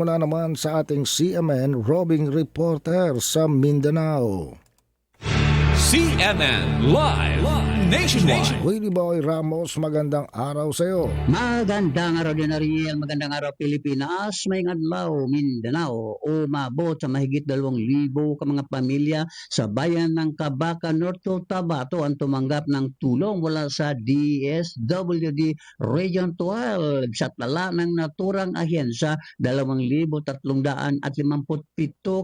mula naman sa ating CMN roving reporter sa Mindanao. CNN Live Nationwide. Willie Boy Ramos, magandang araw sa iyo. Magandang araw din Ariel, magandang araw Pilipinas, may adlaw Mindanao. Umabot sa mahigit 2,000 ka mga pamilya sa bayan ng Cabaca, North Cotabato ang tumanggap ng tulong mula sa DSWD Region 12 sa tala ng naturang ahensya. 2,357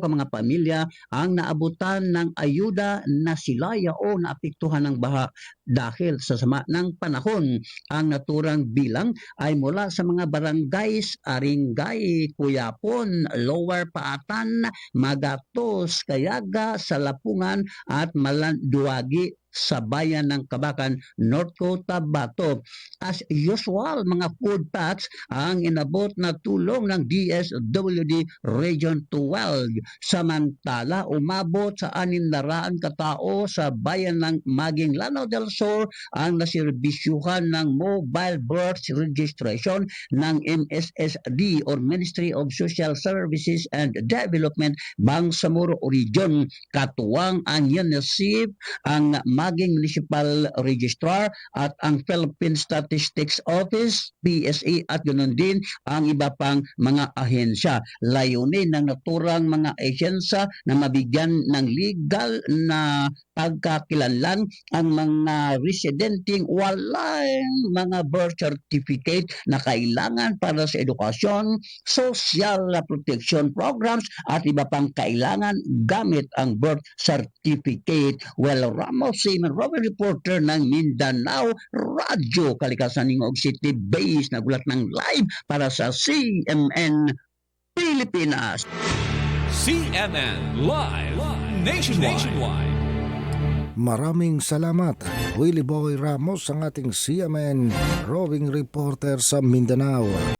ka mga pamilya ang naabutan ng ayuda na silaya o naapektuhan ng baha dahil sa sama ng panahon. Ang naturang bilang ay mula sa mga barangays Aringay, Cuyapon, Lower Paatan, Magatos, Kayaga, Salapungan at Malanduagi sa bayan ng Cabacan, North Cotabato. As usual, mga food packs ang inabot na tulong ng DSWD Region 12. Samantala, umabot sa 600 katao sa bayan ng Maging Lanao del Sur ang naserbisyuhan ng mobile birth registration ng MSSD or Ministry of Social Services and Development Bangsamoro Region. Katuwang ang UNICEF, ang Maging Municipal Registrar at ang Philippine Statistics Office, PSA at ganoon din ang iba pang mga ahensya. Layunin ng naturang mga ahensya na mabigyan ng legal na pagkakilanlan ang mga residenteng walang mga birth certificate na kailangan para sa edukasyon, social protection programs at iba pang kailangan gamit ang birth certificate. Well, Ramos Seaman, Robert Reporter ng Mindanao Radyo, Kalikasan ng City Base, nagulat ng live para sa CNN Pilipinas. CNN Live Nationwide. Maraming salamat, Willie Boy Ramos, ang ating CMN roving reporter sa Mindanao.